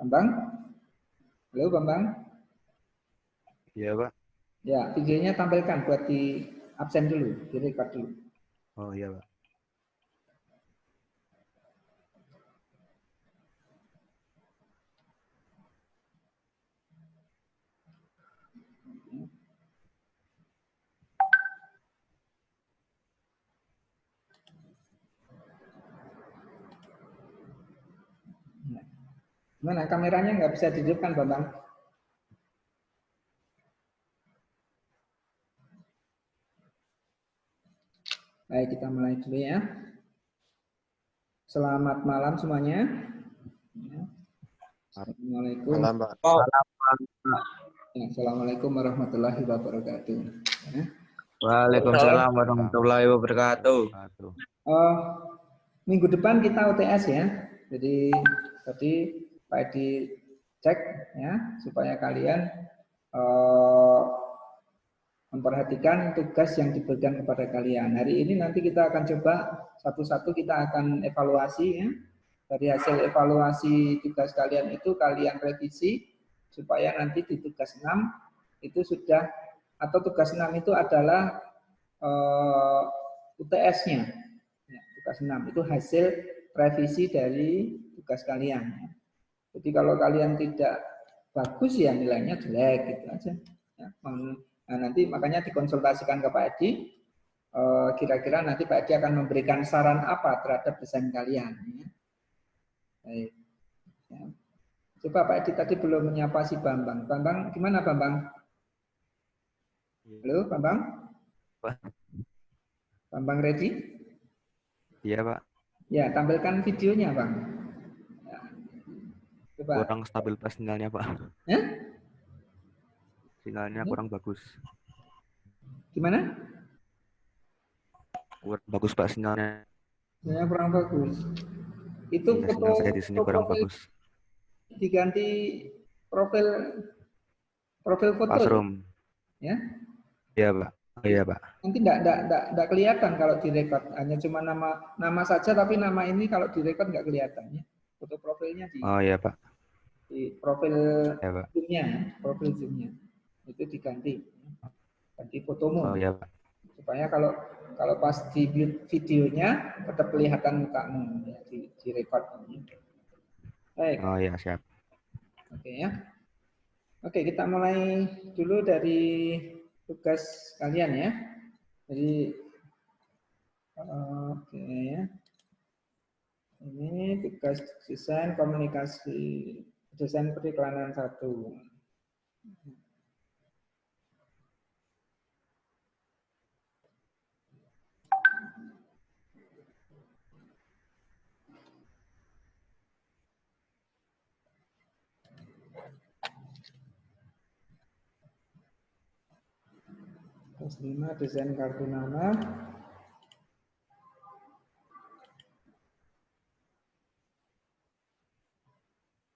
Bambang? Halo Bambang? Iya Pak. Ya, videonya tampilkan buat di absen dulu, di record dulu. Oh iya Pak. Gimana, kameranya nggak bisa dihidupkan, Bambang? Baik, kita mulai dulu ya. Selamat malam semuanya. Assalamualaikum. Malam Pak. Ya, Assalamualaikum warahmatullahi wabarakatuh. Ya. Waalaikumsalam warahmatullahi wabarakatuh. Minggu depan kita UTS ya. Jadi tadi Pak Edi cek ya supaya kalian memperhatikan tugas yang diberikan kepada kalian. Hari ini nanti kita akan coba satu-satu kita akan evaluasi ya. Dari hasil evaluasi tugas kalian itu kalian revisi supaya nanti di tugas 6 itu sudah, atau tugas 6 itu adalah UTS-nya. Ya, tugas 6 itu hasil revisi dari tugas kalian. Jadi kalau kalian tidak bagus ya nilainya jelek gitu aja. Ya, nah, nanti makanya dikonsultasikan ke Pak Edi. Kira-kira nanti Pak Edi akan memberikan saran apa terhadap desain kalian. Ya. Baik. Ya. Coba Pak Edi tadi belum menyapa si Bambang. Bambang gimana Bambang? Halo Bambang? Pak. Bambang ready? Iya Pak. Ya, tampilkan videonya Bang. Ya. Coba. Kurang stabil pas sinyalnya Pak. Sinyalnya kurang bagus. Gimana? Kurang bagus Pak sinyalnya. Sinyalnya kurang bagus. Itu Ya, foto, sinyal saya di sini kurang bagus. Diganti profil foto. Classroom. Ya? Iya Pak. Oh, iya Pak. Nanti enggak kelihatan kalau direkod, hanya cuma nama saja, tapi nama ini kalau direkod enggak kelihatan ya. Foto profilnya di Oh iya Pak. Di profil Iya Pak. Zoom-nya itu diganti. Ganti fotomu. Oh iya Pak. Supaya kalau pas di videonya tetap kelihatan mukamu ya, di record. Baik. Oh iya siap. Oke ya. Oke, kita mulai dulu dari tugas kalian ya. Jadi oke ya. Ini tugas desain komunikasi, desain periklanan 1. Tugas 5, desain kartu nama.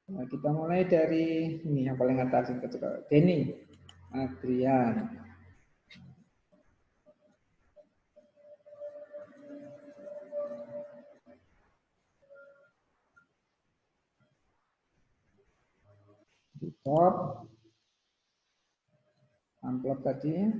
Nah, kita mulai dari ini yang paling atas itu, Denny Adrian. Di top amplop tadi.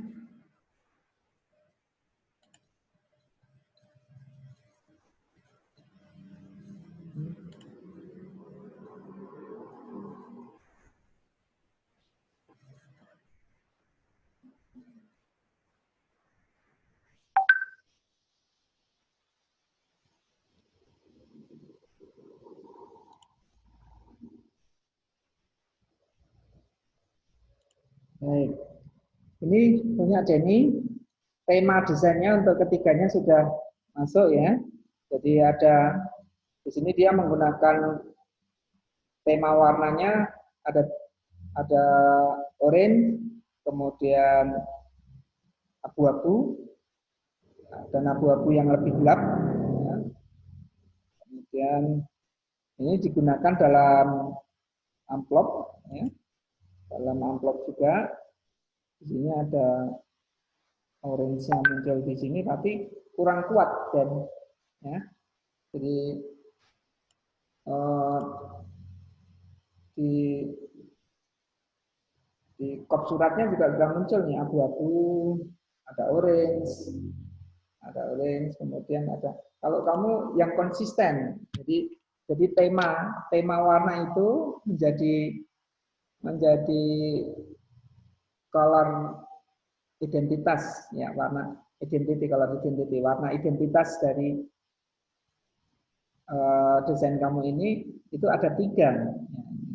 Baik. Ini punya Denny. Tema desainnya untuk ketiganya sudah masuk ya. Jadi ada di sini dia menggunakan tema warnanya ada orange, kemudian abu-abu, dan abu-abu yang lebih gelap. Ya. Kemudian ini digunakan dalam amplop, ya. Dalam amplop juga. Di sini ada orange yang muncul di sini, tapi kurang kuat dan ya. Jadi di kop suratnya juga sudah muncul nih abu-abu, ada orange, kemudian ada. Kalau kamu yang konsisten, jadi tema warna itu menjadi color identitas ya, warna identity, warna identitas dari desain kamu ini itu ada 3. Ya,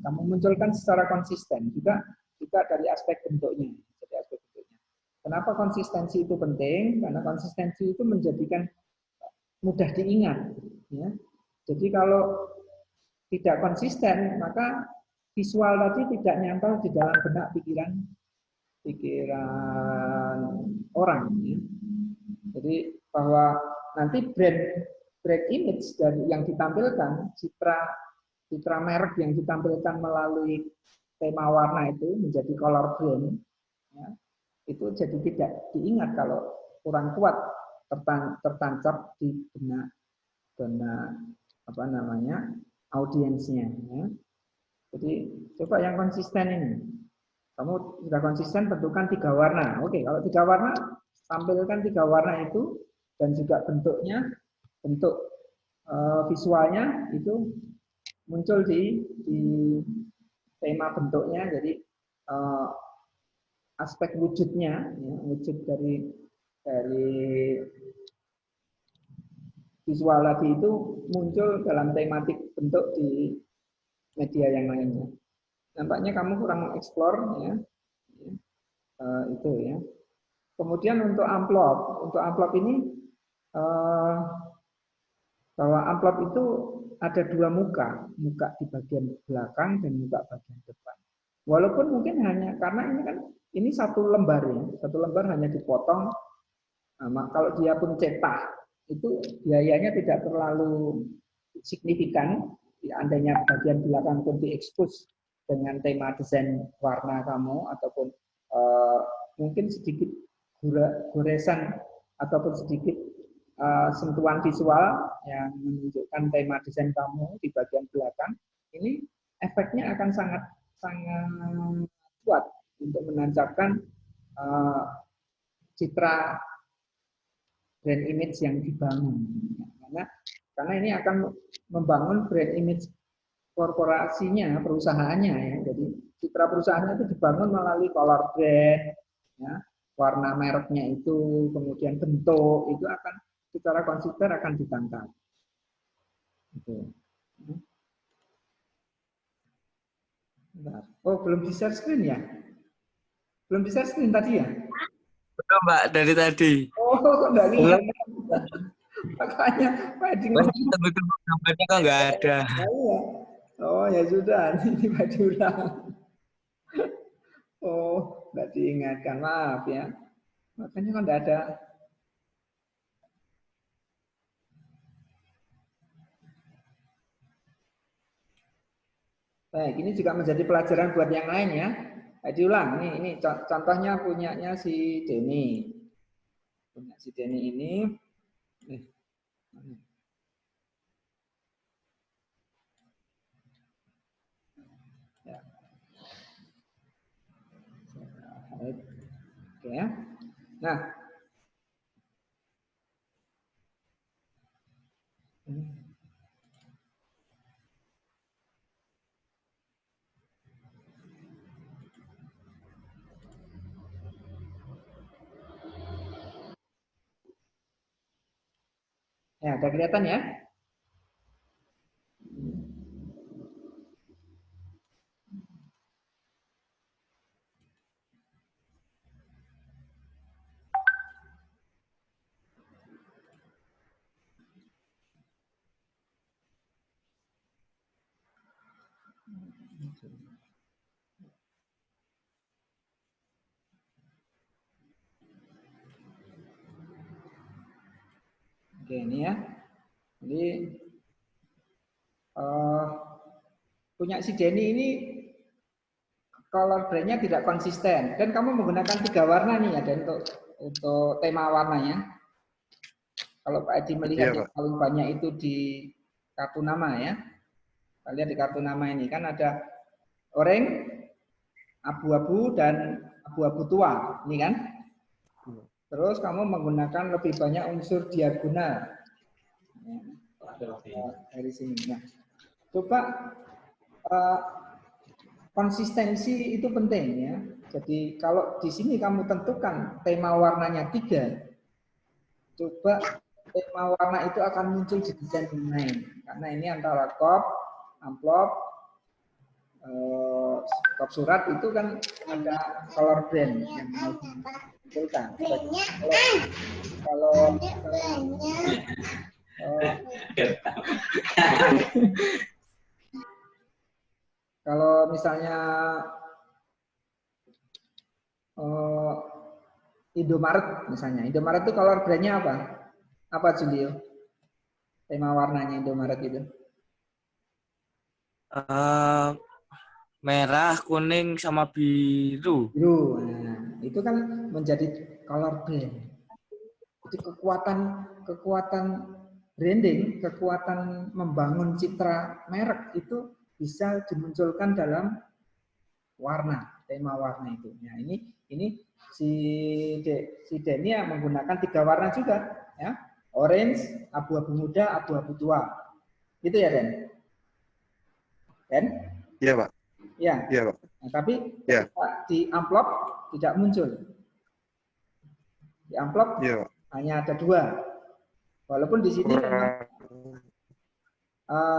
kamu munculkan secara konsisten juga dari aspek bentuknya. Jadi aspek bentuknya. Kenapa konsistensi itu penting? Karena konsistensi itu menjadikan mudah diingat. Ya. Jadi kalau tidak konsisten, maka visual tadi tidak nyantol di dalam benak pikiran orang. Ya. Jadi bahwa nanti brand image dari yang ditampilkan, citra merek yang ditampilkan melalui tema warna itu menjadi color brand, ya, itu jadi tidak diingat kalau kurang kuat tertancap di benak apa namanya audiensnya. Ya. Jadi coba yang konsisten ini. Kamu sudah konsisten tentukan 3 warna. Oke, kalau 3 warna tampilkan 3 warna itu dan juga bentuk visualnya itu muncul di tema bentuknya, jadi aspek wujudnya, ya, wujud dari visual tadi itu muncul dalam tematik bentuk di media yang lainnya. Nampaknya kamu kurang mengeksplor ya, itu ya. Kemudian untuk amplop ini bahwa amplop itu ada 2 muka di bagian belakang dan muka bagian depan. Walaupun mungkin hanya karena ini kan ini 1 lembar ya, 1 lembar hanya dipotong. Nah, kalau dia pun cetak itu biayanya tidak terlalu signifikan. Andainya bagian belakang pun diekspos dengan tema desain warna kamu ataupun mungkin sedikit goresan ataupun sedikit sentuhan visual yang menunjukkan tema desain kamu di bagian belakang, ini efeknya akan sangat kuat untuk menancapkan citra brand image yang dibangun. Karena ini akan membangun brand image korporasinya, perusahaannya ya. Jadi citra perusahaannya itu dibangun melalui color brand, ya, warna mereknya itu, kemudian bentuk itu akan secara konsisten akan ditangkap. Gitu. Oh, belum di share screen ya? Belum di share screen tadi ya? Betul, Mbak, dari tadi. Oh, kok enggak lihat? Makanya padding gambarnya kok nggak ada. Oh, ya sudah, ini diulang. Oh, enggak diingatkan, maaf ya. Makanya kan enggak ada. Baik, ini juga menjadi pelajaran buat yang lain ya. Diulang, ini contohnya punyanya si Denny. Punya si Denny ini. Ya. Oke ya. Nah. Ya, ada kelihatan ya? Oke, ini ya. Jadi punya si Denny ini color brandnya tidak konsisten. Dan kamu menggunakan 3 warna nih ada untuk untuk tema warnanya. Kalau Pak Edi melihat Iya, yang Pak. paling banyak itu di kartu nama ya. Kita lihat di kartu nama ini kan ada oranye, abu-abu dan abu-abu tua, ini kan. Terus kamu menggunakan lebih banyak unsur diagonal. Dari sini. Nah, coba konsistensi itu penting ya. Jadi kalau di sini kamu tentukan tema warnanya 3, coba tema warna itu akan muncul di desain yang lain. Karena ini antara kop, amplop, kop surat itu kan ada color brand yang mau dimunculkan. Kalau kalau misalnya Indomaret misalnya, Indomaret itu color brandnya apa? Apa Julio? Tema warnanya Indomaret itu? Merah, kuning, sama biru. Biru. Nah, itu kan menjadi color brand. Jadi kekuatan branding, kekuatan membangun citra merek itu bisa dimunculkan dalam warna, tema warna itu. Nah, ini si Denia menggunakan 3 warna juga, ya. Orange, abu-abu muda, abu-abu tua. Gitu ya, Den? Den? Iya, Pak. Ya. Iya, Pak. Nah, tapi Iya. di amplop tidak muncul. Di amplop Iya, Pak. hanya ada 2. Walaupun di sini memang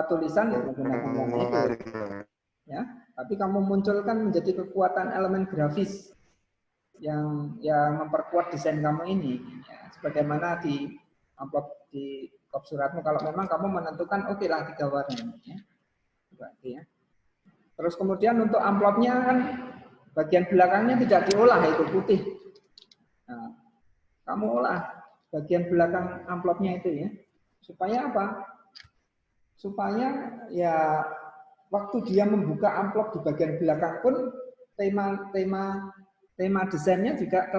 tulisan menggunakan warna itu. Ya, tapi kamu munculkan menjadi kekuatan elemen grafis yang memperkuat desain kamu ini. Ya, sebagaimana di amplop di kop suratmu, kalau memang kamu menentukan oke lah 3 warna. Ya. Berarti ya. Terus kemudian untuk amplopnya kan bagian belakangnya tidak diolah, itu putih. Nah, kamu olah bagian belakang amplopnya itu ya. Supaya apa? Supaya ya waktu dia membuka amplop di bagian belakang pun tema desainnya juga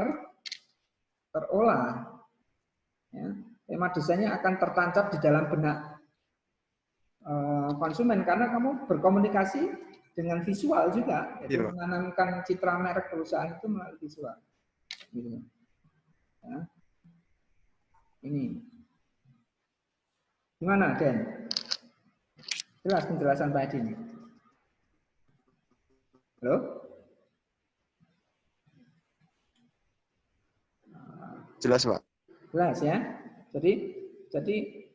terolah. Ya. Tema desainnya akan tertancap di dalam benak konsumen karena kamu berkomunikasi dengan visual juga, jadi menanamkan citra merek perusahaan itu melalui visual. Gitu. Ya. Ini gimana, Den? Jelas penjelasan Pak Edi ini? Halo? Jelas, Pak. Jelas ya. Jadi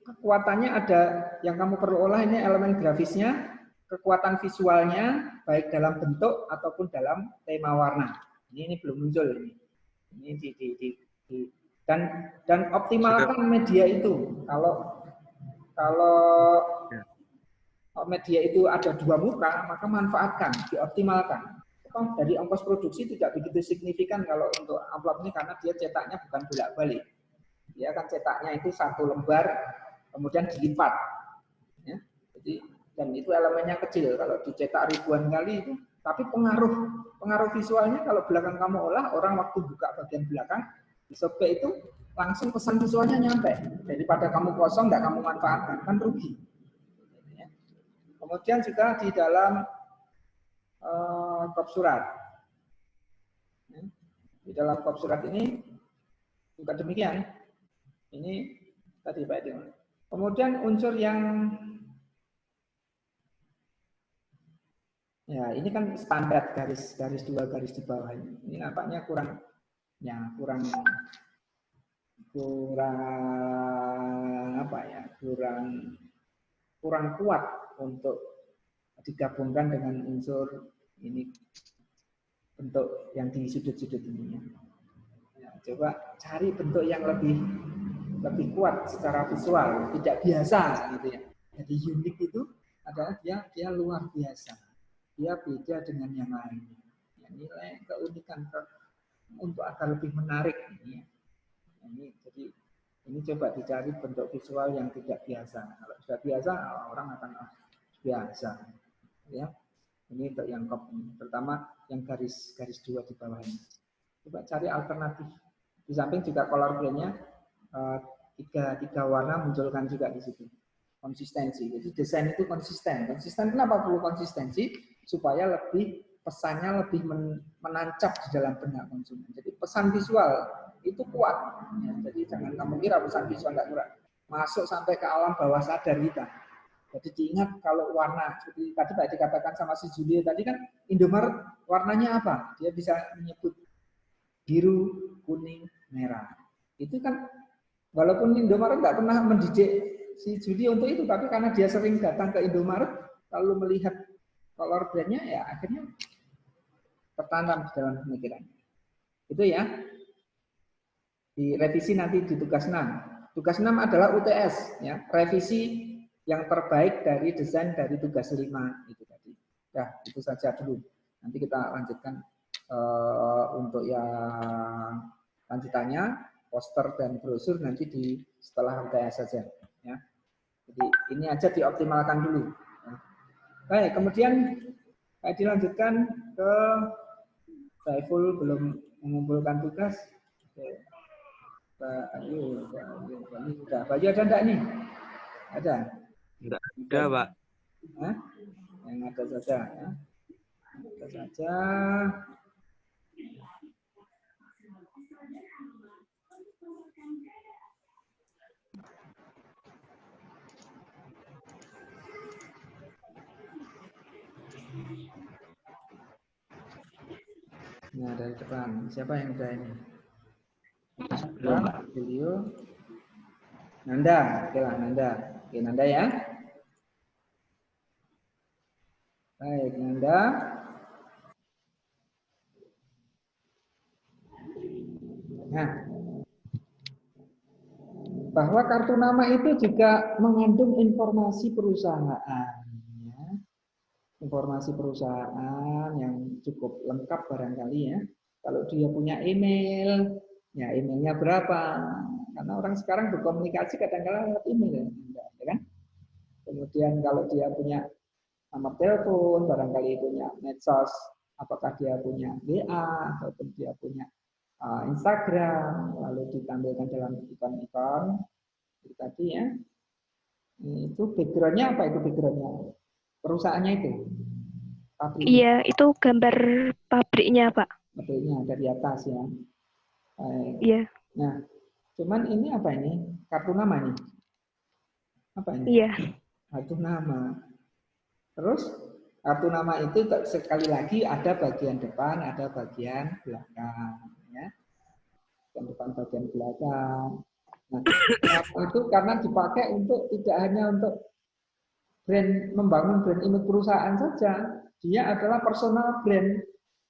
kekuatannya ada yang kamu perlu olah ini elemen grafisnya, kekuatan visualnya baik dalam bentuk ataupun dalam tema warna. Ini belum muncul ini. Ini dan optimalkan media itu. Kalau media itu ada 2 muka, maka manfaatkan, dioptimalkan. Dari ongkos produksi tidak begitu signifikan kalau untuk amplop ini karena dia cetaknya bukan bolak-balik. Dia akan cetaknya itu 1 lembar, kemudian dilipat. Ya. Jadi dan itu elemennya kecil. Kalau dicetak ribuan kali itu, tapi pengaruh visualnya kalau belakang kamu olah, orang waktu buka bagian belakang di Shopee itu langsung pesan visualnya nyampe. Daripada kamu kosong nggak kamu manfaatkan, kan rugi. Kemudian juga di dalam kop surat. Di dalam kop surat ini juga demikian. Ini tadi Pak Edi. Kemudian unsur yang ya ini kan standar garis 2 garis di bawah ini. Ini nampaknya kurang apa ya? Kurang kuat untuk digabungkan dengan unsur ini bentuk yang di sudut-sudut ini ya. Ya, coba cari bentuk yang lebih kuat secara visual, tidak biasa gitu ya. Jadi unik itu adalah dia luar biasa. Dia beda dengan yang lain. Ya, nilai keunikan untuk agar lebih menarik ini ya. Jadi ini coba dicari bentuk visual yang tidak biasa. Kalau sudah biasa orang akan biasa. Ya. Ini untuk yang kop ini, terutama yang garis 2 di bawah ini. Coba cari alternatif Di samping juga color blend-nya tiga warna munculkan juga di situ. Konsistensi. Jadi desain itu konsisten. Konsisten kenapa perlu konsistensi? Supaya lebih pesannya lebih menancap di dalam benak konsumen. Jadi pesan visual itu kuat. Ya, jadi jangan kamu kira pesan visual nggak kuat. Masuk sampai ke alam bawah sadar kita. Jadi diingat kalau warna, seperti tadi Pak dikatakan sama si Julia tadi kan, Indomaret warnanya apa? Dia bisa menyebut biru, kuning, merah. Itu kan walaupun Indomaret nggak pernah mendidik si Juli untuk itu, tapi karena dia sering datang ke Indomaret, lalu melihat color brand-nya, ya akhirnya tertanam di dalam pemikirannya. Itu ya. Direvisi nanti di tugas 6. Tugas 6 adalah UTS, ya, revisi yang terbaik dari desain dari tugas 5 itu tadi. Ya, itu saja dulu. Nanti kita lanjutkan untuk yang lanjutannya, poster dan brosur nanti di setelah UTS saja. Ya. Jadi ini aja dioptimalkan dulu. Ya. Baik, kemudian dilanjutkan ke Saiful belum mengumpulkan tugas. Oke. Bayu udah. Bayu ada enggak nih? Ada? Enggak ada, Pak. Hah? Yang ada saja. Ya. Ada saja. Nah, dari depan. Siapa yang udah ini? Belum, Pak. Beliau. Nanda. Oke lah, Nanda. Oke, Nanda ya. Baik, Nanda. Nah, bahwa kartu nama itu juga mengandung informasi perusahaan. Ya. Informasi perusahaan yang cukup lengkap barangkali ya. Kalau dia punya email, ya emailnya berapa? Karena orang sekarang berkomunikasi kadang-kadang lewat email, ya kan? Kemudian kalau dia punya nomor telepon, barangkali punya medsos, apakah dia punya WA ataupun dia punya Instagram, lalu ditampilkan dalam ikon-ikon itu tadi ya. Itu backgroundnya apa itu backgroundnya? Perusahaannya itu? Pabriknya. Iya, itu gambar pabriknya, Pak. Pabriknya dari atas ya. Iya. Nah, cuman ini apa ini? Kartu nama nih. Apa ini? Iya. Kartu nama. Terus kartu nama itu sekali lagi ada bagian depan, ada bagian belakang, ya. Bagian depan, bagian belakang. Nah, itu karena dipakai untuk tidak hanya untuk membangun brand image perusahaan saja, dia adalah personal brand.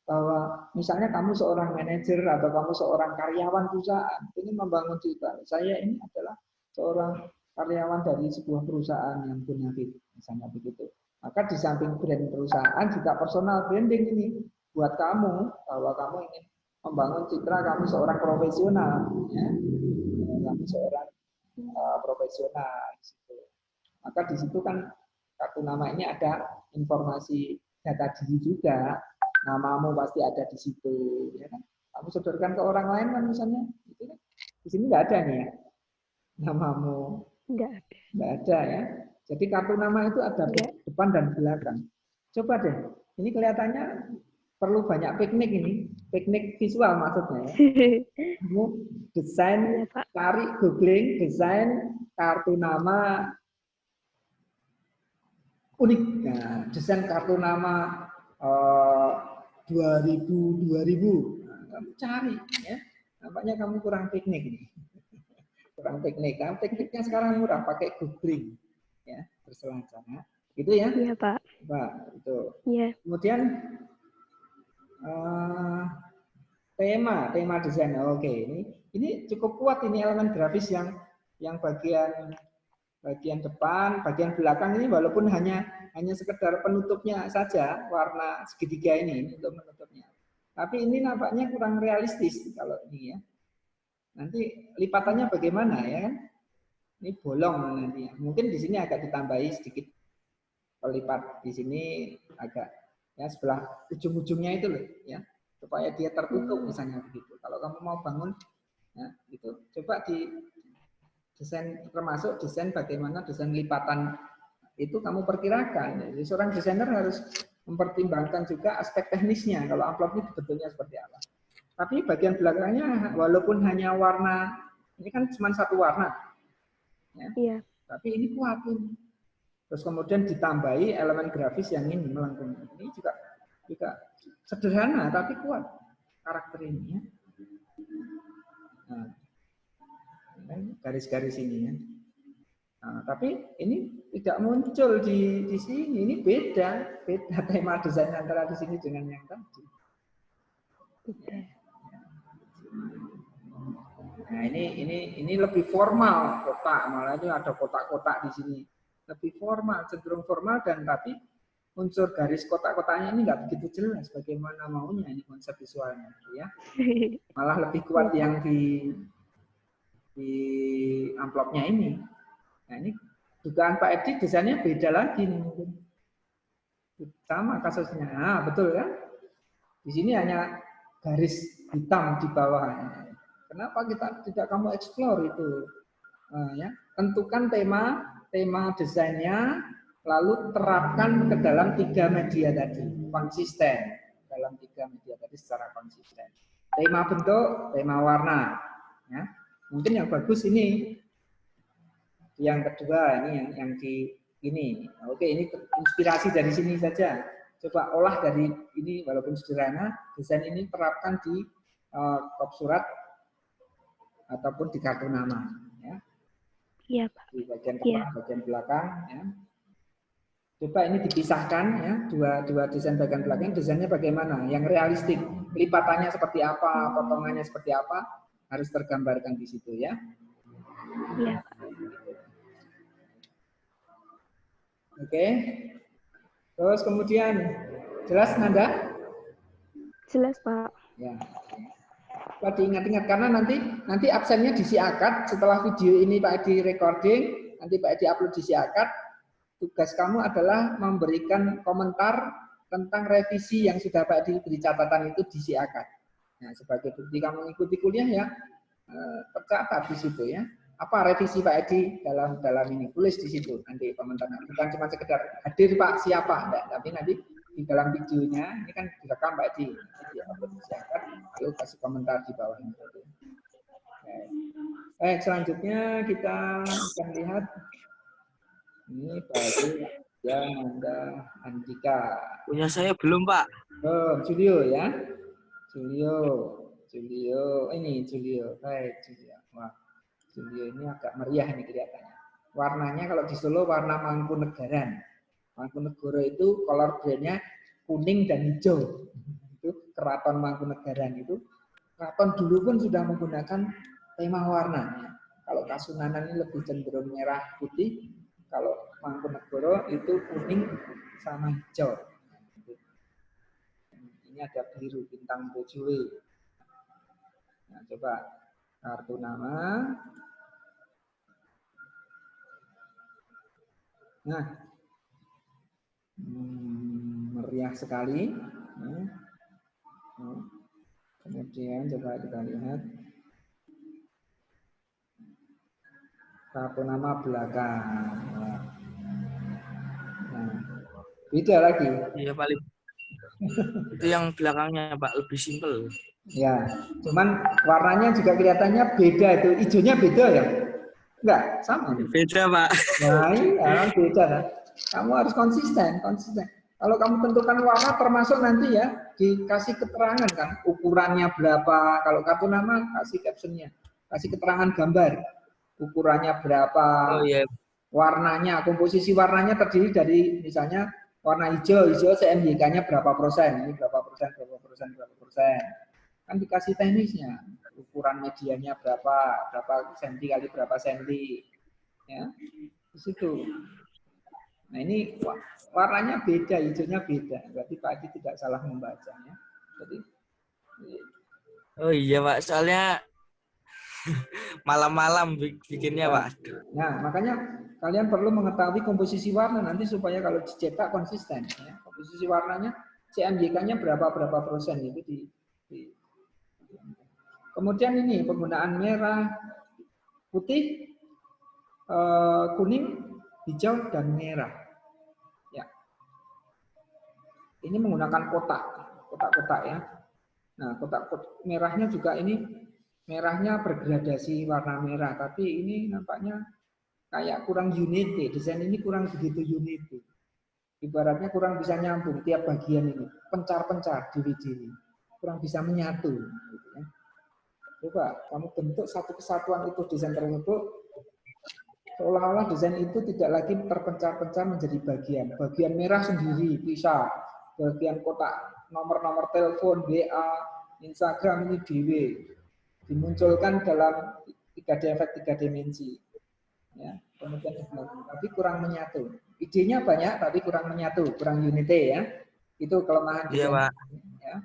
Bahwa misalnya kamu seorang manajer atau kamu seorang karyawan perusahaan ini membangun citra, saya ini adalah seorang karyawan dari sebuah perusahaan yang bonafit, misalnya begitu. Maka di samping brand perusahaan juga personal branding ini buat kamu, bahwa kamu ingin membangun citra kamu seorang profesional, ya. Kamu seorang profesional. Maka di situ kan kartu nama ini ada informasi data diri juga. Namamu pasti ada di situ, ya kan? Kamu sodorkan ke orang lain kan misalnya, itu kan di sini nggak ada nih ya, namamu nggak ada ya. Jadi kartu nama itu ada depan dan belakang. Coba deh, ini kelihatannya perlu banyak piknik ini, piknik visual maksudnya ya. Kamu desain, cari googling desain kartu nama unik. Nah, desain kartu nama 2000. Nah, kamu cari ya. Nampaknya kamu kurang piknik nih. Kurang piknik. Kamu pikniknya sekarang murah pakai googling ya, berselancar. Gitu ya. Iya, Pak. Pak, itu. Iya. Kemudian tema desain. Oke, ini cukup kuat ini elemen grafis yang bagian depan, bagian belakang ini walaupun hanya sekedar penutupnya saja, warna segitiga ini untuk menutupnya. Tapi ini nampaknya kurang realistis kalau ini ya. Nanti lipatannya bagaimana ya kan? Ini bolong nanti. Mungkin di sini agak ditambahi sedikit pelipat di sini agak ya sebelah ujung-ujungnya itu loh ya, supaya dia tertutup misalnya begitu. Kalau kamu mau bangun Ya, itu coba di desain, termasuk desain bagaimana desain lipatan itu kamu perkirakan. Jadi seorang desainer harus mempertimbangkan juga aspek teknisnya. Kalau amplop ini bentuknya seperti apa. Tapi bagian belakangnya walaupun hanya warna, ini kan cuma satu warna, ya. Iya. Tapi ini kuat ini. Terus kemudian ditambahi elemen grafis yang ini melengkung. Ini juga sederhana tapi kuat karakter ini, ya. Nah, garis-garis ini, ya. Nah, tapi ini tidak muncul di sini. Ini beda tema desain antara di sini dengan yang tadi. Nah, ini lebih formal kotak, malah itu ada kotak-kotak di sini. Lebih formal, cenderung formal, dan tapi unsur garis kotak-kotaknya ini nggak begitu jelas bagaimana maunya ini konsep visualnya, ya. Malah lebih kuat yang di amplopnya ini. Nah, ini dugaan Pak Edi desainnya beda lagi nih mungkin. Sama kasusnya. Nah, betul kan? Di sini hanya garis hitam di bawah. Kenapa kita tidak kamu explore itu? Nah, ya, tentukan tema desainnya, lalu terapkan ke dalam 3 media tadi, konsisten dalam 3 media tadi secara konsisten. Tema bentuk, tema warna. Ya. Mungkin yang bagus ini. Yang kedua ini yang di ini. Oke, ini inspirasi dari sini saja. Coba olah dari ini walaupun sederhana, desain ini terapkan di kop surat ataupun di kartu nama, ya. Iya, Pak. Di bagian tengah, bagian belakang, ya. Coba ini dipisahkan, ya, dua desain bagian belakang, desainnya bagaimana? Yang realistik, lipatannya seperti apa, potongannya seperti apa, harus tergambarkan di situ, ya. Iya, Pak. Oke. Terus kemudian jelas Nanda? Jelas, Pak. Ya. Coba diingat-ingat karena nanti absennya di Siakat setelah video ini Pak Edi recording, nanti Pak Edi upload di Siakat. Tugas kamu adalah memberikan komentar tentang revisi yang sudah Pak Edi beri catatan itu di Siakat. Nah, sebagai bukti kamu mengikuti kuliah ya, tercatat di situ, ya. Apa revisi Pak Edi dalam ini, tulis di situ nanti komentarnya, bukan cuma sekedar hadir Pak siapa, enggak, tapi nanti di dalam videonya ini kan direkam Pak Edi, lalu kasih komentar di bawah ini. Baik, selanjutnya kita akan lihat ini baru ya Nanda Andika. Punya saya belum, Pak. Oh, Julio ya, Julio, ini Julio, baik Julio. Wah, Julio ini agak meriah nih kelihatannya. Warnanya kalau di Solo warna Mangkunegaran. Mangkunegoro itu color brand-nya kuning dan hijau. Itu keraton Mangkunegaran itu. Keraton dulu pun sudah menggunakan tema warna. Kalau Kasunanan ini lebih cenderung merah putih. Kalau Mangkunegoro itu kuning sama hijau. Ini ada biru bintang Bojowe. Nah, coba kartu nama. Nah, meriah sekali. Kemudian coba kita lihat kartu nama belakang. Nah, beda lagi. Iya, paling itu yang belakangnya, Pak, lebih simpel. Ya, cuman warnanya juga kelihatannya beda itu. Hijaunya beda ya? Enggak, sama. Beda, Pak. Nah, iya, beda kan. Kamu harus konsisten. Kalau kamu tentukan warna termasuk nanti ya dikasih keterangan kan, ukurannya berapa. Kalau kartu nama kasih captionnya, kasih keterangan gambar, ukurannya berapa, Oh iya. warnanya, komposisi warnanya terdiri dari misalnya warna hijau CMYK-nya berapa persen, ini berapa persen. Kan dikasih teknisnya, ukuran medianya berapa senti kali berapa senti, ya di situ. Nah ini warnanya beda, hijaunya beda, berarti Pak Adi tidak salah membacanya. Jadi, oh iya, Pak, soalnya malam-malam bikinnya, Pak. Nah makanya kalian perlu mengetahui komposisi warna nanti supaya kalau dicetak konsisten. Ya. Komposisi warnanya CMYK-nya berapa persen itu di Kemudian ini penggunaan merah, putih, kuning, hijau, dan merah. Ya. Ini menggunakan kotak-kotak ya. Nah, kotak merahnya juga ini merahnya bergradasi warna merah, tapi ini nampaknya kayak kurang unity. Desain ini kurang begitu unity. Ibaratnya kurang bisa nyambung tiap bagian ini, pencar-pencar diri-diri, kurang bisa menyatu. Gitu ya. Coba kamu bentuk satu kesatuan itu desain tersebut, seolah-olah desain itu tidak lagi terpencar-pencar menjadi bagian. Bagian merah sendiri bisa, bagian kotak nomor-nomor telepon, WA, Instagram ini dimunculkan dalam 3D efek 3 dimensi. Ya, kemudian tapi kurang menyatu. Idenya banyak tapi kurang menyatu, kurang unity ya. Itu kelemahan desain. Pak. Ya.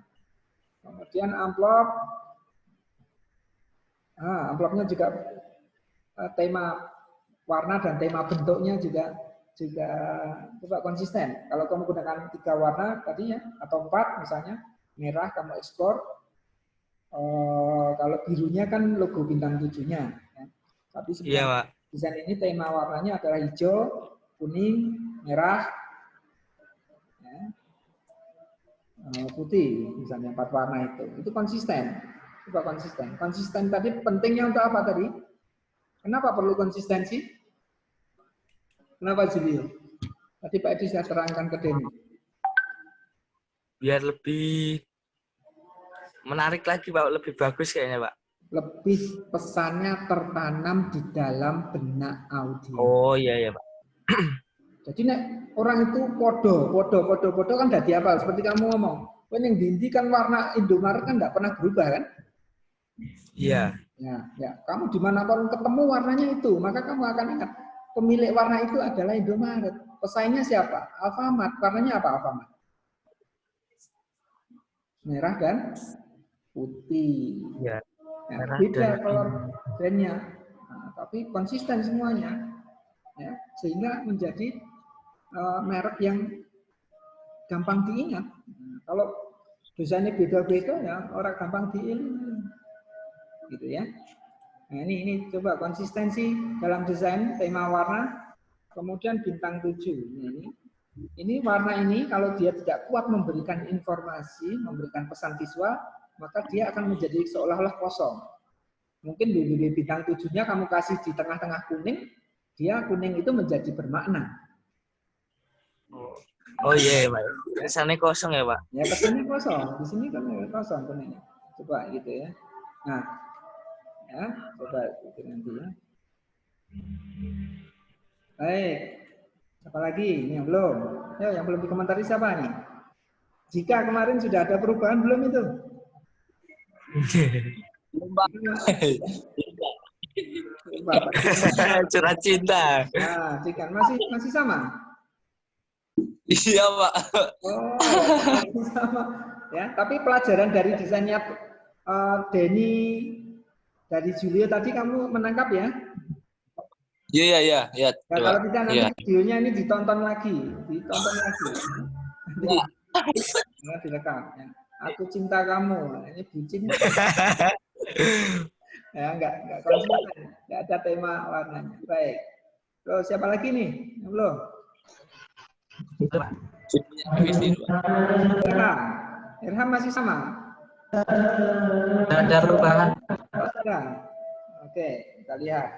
Kemudian amplop. Amplopnya juga tema warna dan tema bentuknya juga coba konsisten. Kalau kamu gunakan 3 warna tadinya atau 4 misalnya, merah kamu ekspor. Kalau birunya kan logo bintang 7-nya. Ya. Tapi sebenarnya desain ini tema warnanya adalah hijau, kuning, merah, ya, putih, misalnya 4 warna itu konsisten. Coba konsisten. Konsisten tadi pentingnya untuk apa tadi? Kenapa perlu konsistensi? Kenapa Julio? Tadi Pak Edi saya terangkan ke Denny. Biar lebih menarik lagi Pak, lebih bagus kayaknya Pak. Lebih pesannya tertanam di dalam benak audiens. Oh iya Pak. Jadi orang itu podo kan udah dihafal. Seperti kamu ngomong, yang diinti kan warna Indomaret kan nggak pernah berubah kan? Iya. Ya, kamu dimanapun ketemu warnanya itu, maka kamu akan ingat pemilik warna itu adalah Indomaret. Pesaingnya siapa? Alfamart. Warnanya apa Alfamart? Merah dan putih. Ya, nah, beda color brandnya, tapi konsisten semuanya, ya, sehingga menjadi merek yang gampang diingat. Kalau desainnya beda-beda ya orang gampang diingat. Gitu ya. Nah, ini coba konsistensi dalam desain tema warna, kemudian bintang 7. Ini warna ini kalau dia tidak kuat memberikan informasi, memberikan pesan visual, maka dia akan menjadi seolah-olah kosong. Mungkin di bintang 7-nya kamu kasih di tengah-tengah kuning, dia kuning itu menjadi bermakna. Oh iya Pak. Kesannya kosong ya Pak? Ya kesannya kosong. Di sini kan kosong kuningnya. Coba gitu ya. Nah, ya, coba itu nanti ya. Baik. Apa lagi? Ini yang belum. Ya, yang belum dikomentari siapa nih? Jika kemarin sudah ada perubahan belum itu? Curhat cinta. Nah, Jika masih sama? Iya Pak. Oh, masih sama. Ya, tapi pelajaran dari desainnya Denny dari Julio tadi kamu menangkap ya? Iya. Ya, kalau tidak nanti videonya ini ditonton lagi. Ya, direkam. Ya. Aku cinta kamu. Ini bucin. Ya, enggak konsisten. Enggak ada tema warnanya. Baik. Terus siapa lagi nih? Belum. Irham masih sama? Ada perubahan. Oke, kita lihat.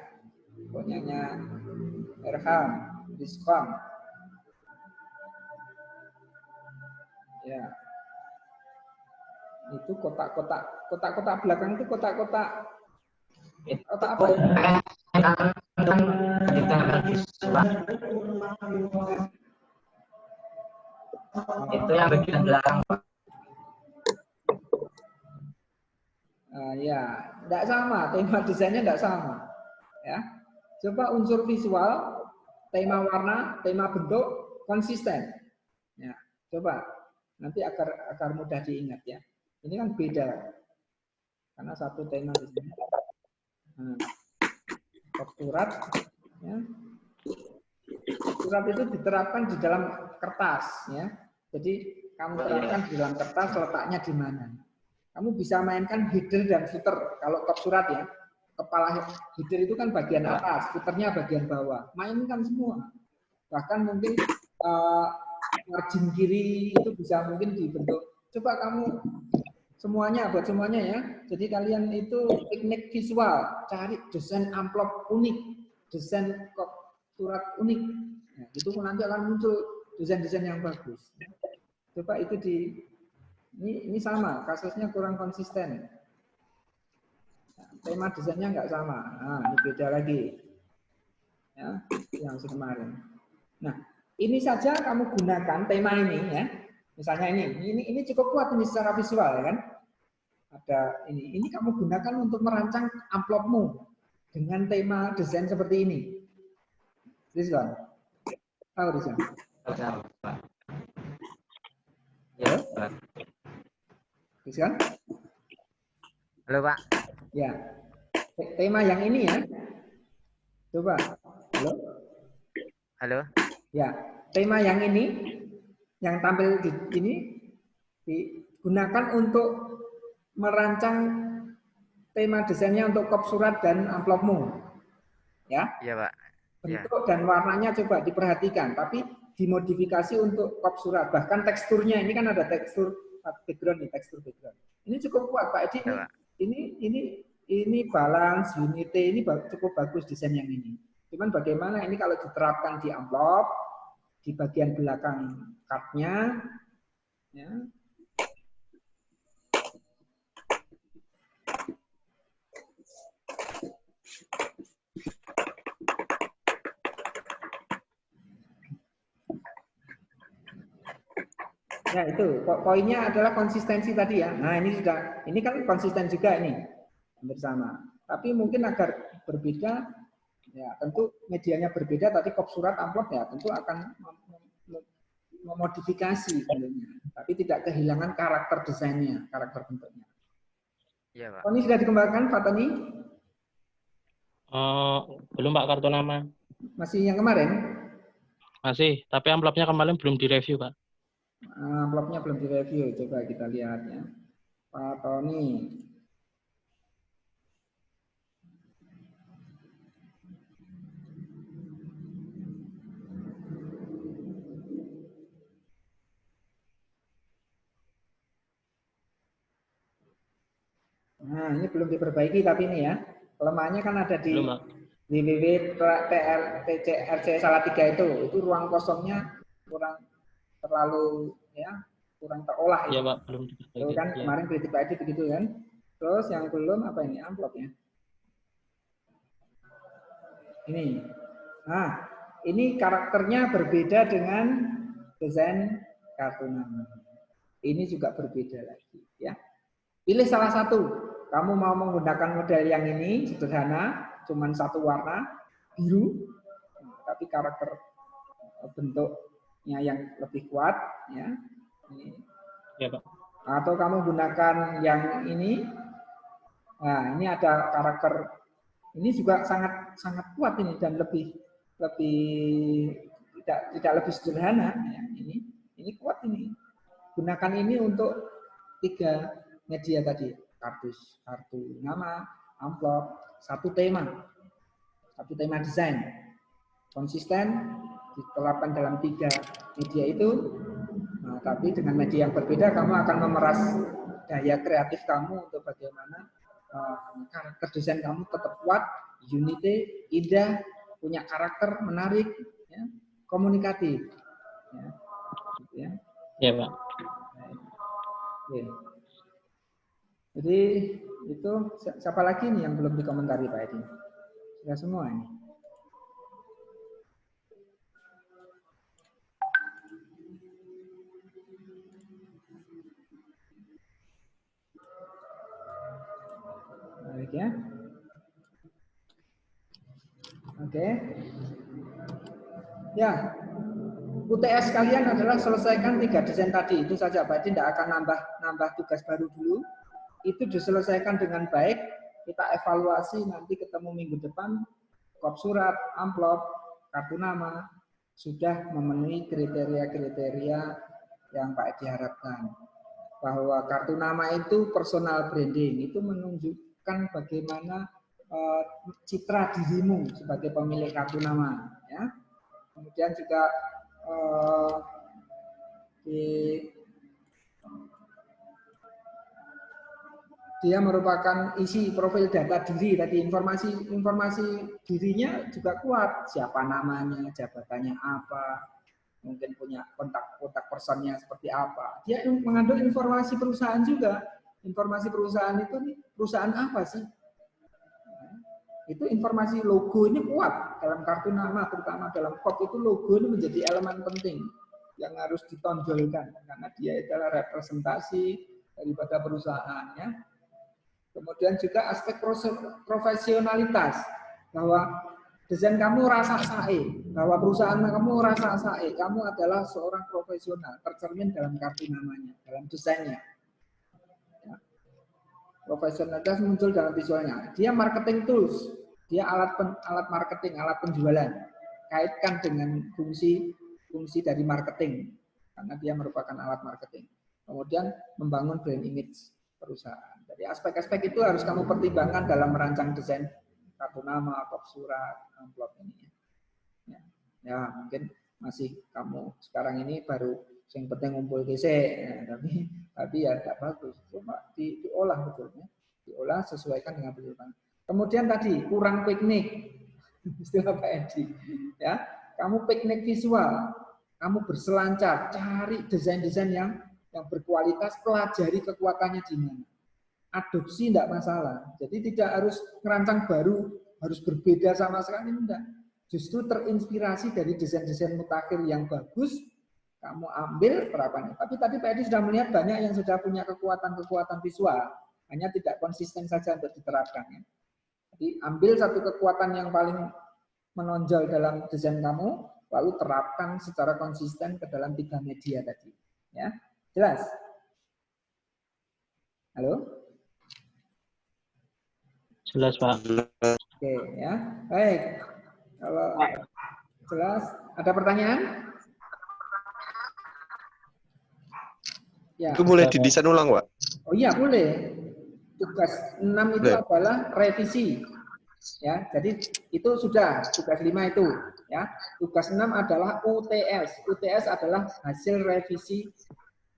Pokoknya Irham, diskon. Ya. Itu kotak-kotak belakang itu kotak-kotak apa ya? Itu yang bagian belakang Pak. Ya, tidak sama, tema desainnya tidak sama. Ya, coba unsur visual, tema warna, tema bentuk konsisten. Ya, coba nanti agar mudah diingat ya. Ini kan beda, karena satu tema di sini. Surat, ya. Surat itu diterapkan di dalam kertas, ya. Jadi kamu terapkan di dalam kertas, letaknya di mana. Kamu bisa mainkan header dan footer. Kalau top surat ya, kepala header itu kan bagian atas, footernya bagian bawah. Mainkan semua. Bahkan mungkin margin kiri itu bisa mungkin dibentuk. Coba kamu semuanya, buat semuanya ya. Jadi kalian itu teknik visual, cari desain amplop unik, desain surat unik. Nah, itu nanti akan muncul desain-desain yang bagus. Coba itu ini sama, kasusnya kurang konsisten. Nah, tema desainnya nggak sama. Nah, ini beda lagi. Ya, yang kemarin. Nah, ini saja kamu gunakan tema ini ya. Misalnya ini cukup kuat ini secara visual ya kan. Ada ini kamu gunakan untuk merancang amplopmu dengan tema desain seperti ini. Rizwan, tahu Rizwan? Ya, Rizwan? Halo Pak. Ya, tema yang ini ya. Coba, halo? Halo. Ya, tema yang ini, yang tampil di ini, digunakan untuk merancang tema desainnya untuk kop surat dan amplopmu. Ya. Iya Pak. Bentuk dan warnanya coba diperhatikan, tapi dimodifikasi untuk kop surat. Bahkan teksturnya, ini kan ada tekstur background nih, tekstur background. Ini cukup kuat Pak Edi. Ya, Pak. Ini balance, unity, ini cukup bagus desain yang ini. Cuman bagaimana ini kalau diterapkan di amplop, di bagian belakang cardnya, ya. Ya itu poinnya adalah konsistensi tadi ya. Nah ini kan konsisten juga ini bersama. Tapi mungkin agar berbeda, ya tentu medianya berbeda. Tadi kop surat amplop ya tentu akan memodifikasi bentuknya, tapi tidak kehilangan karakter desainnya, karakter bentuknya. Iya Pak. Ini sudah dikembangkan Pak Tony? Belum Pak, kartu nama. Masih yang kemarin? Masih, tapi amplopnya kemarin belum direview Pak. Amplopnya belum direview, coba kita lihat ya. Pak Tony. Nah, ini belum diperbaiki tapi ini ya. Kelemahannya kan ada di www.tcrc Salatiga itu ruang kosongnya kurang terlalu ya, kurang terolah Iya itu. Pak, belum diperbaiki. Itu kan Ya. kemarin kritik Pak Edi begitu kan. Terus yang belum apa ini amplopnya. Ini. Nah, ini karakternya berbeda dengan desain kartu nama. Ini juga berbeda lagi ya. Pilih salah satu. Kamu mau menggunakan model yang ini sederhana, cuman satu warna biru, tapi karakter bentuknya yang lebih kuat, ya. Ini. Ya Pak. Atau kamu gunakan yang ini. Nah, ini ada karakter. Ini juga sangat kuat ini dan lebih tidak lebih sederhana. Ya. Ini kuat ini. Gunakan ini untuk 3 media tadi. Kartu nama, amplop, satu tema desain, konsisten diterapkan dalam 3 media itu. Nah, tapi dengan media yang berbeda, kamu akan memeras daya kreatif kamu untuk bagaimana karakter desain kamu tetap kuat, unity, indah, punya karakter menarik, ya, komunikatif. Ya, gitu ya. Ya Pak. Oke. Jadi itu siapa lagi nih yang belum dikomentari Pak Edi? Sudah semua ini. Baik ya. Oke. Ya. UTS kalian adalah selesaikan 3 desain tadi. Itu saja Pak Edi, tidak akan nambah tugas baru dulu. Itu diselesaikan dengan baik, kita evaluasi nanti ketemu minggu depan, kop surat, amplop, kartu nama, sudah memenuhi kriteria-kriteria yang Pak Edi harapkan. bahwa kartu nama itu personal branding, itu menunjukkan bagaimana citra dirimu sebagai pemilik kartu nama, ya. Kemudian juga dia merupakan isi profil data diri tadi, informasi dirinya juga kuat, siapa namanya, jabatannya apa, mungkin punya kontak personnya seperti apa. Dia mengandung informasi perusahaan juga. Informasi perusahaan itu nih, perusahaan apa sih? Itu informasi logo ini kuat dalam kartu nama, terutama dalam kod itu logo ini menjadi elemen penting yang harus ditonjolkan karena dia adalah representasi daripada perusahaannya. Kemudian juga aspek profesionalitas, bahwa desain kamu rasa sae, bahwa perusahaan kamu rasa sae, kamu adalah seorang profesional, tercermin dalam kartu namanya, dalam desainnya. Ya. Profesionalitas muncul dalam visualnya. Dia marketing tools, dia alat marketing, alat penjualan, kaitkan dengan fungsi dari marketing, karena dia merupakan alat marketing. Kemudian membangun brand image perusahaan. Jadi aspek-aspek itu harus kamu pertimbangkan dalam merancang desain kartu nama, box surat, amplop ini. Ya, mungkin masih kamu sekarang ini baru yang penting ngumpul DC, ya, tapi ya tidak bagus. Coba diolah betul, ya. Diolah sesuaikan dengan kebutuhan. Kemudian tadi kurang piknik, istilah Pak Edi. Ya, kamu piknik visual, kamu berselancar, cari desain-desain yang berkualitas, pelajari kekuatannya di mana. Adopsi tidak masalah. Jadi tidak harus ngerancang baru, harus berbeda sama sekali, enggak. Justru terinspirasi dari desain-desain mutakhir yang bagus, kamu ambil terapannya. Tapi tadi Pak Edi sudah melihat banyak yang sudah punya kekuatan-kekuatan visual, hanya tidak konsisten saja untuk diterapkan. Ya. Jadi ambil satu kekuatan yang paling menonjol dalam desain kamu, lalu terapkan secara konsisten ke dalam 3 media tadi. Ya, jelas? Halo? Jelas, Pak. Oke, ya. Baik. Kalau jelas, ada pertanyaan? Ya. Itu boleh didesain ulang, Pak? Oh iya, boleh. Tugas 6 itu adalah revisi. Ya, jadi itu sudah tugas 5 itu, ya. Tugas 6 adalah UTS. UTS adalah hasil revisi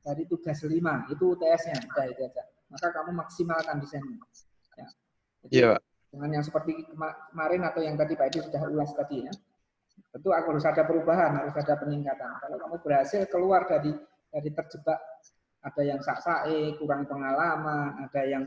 dari tugas 5. Itu UTS-nya, sudah itu aja. Maka kamu maksimalkan desainnya. Ya. Jadi, Iya, Pak. dengan yang seperti kemarin atau yang tadi Pak Edi sudah ulas tadi, ya. Tentu harus ada perubahan, harus ada peningkatan. Kalau kamu berhasil keluar dari terjebak, ada yang sak-sae, kurang pengalaman, ada yang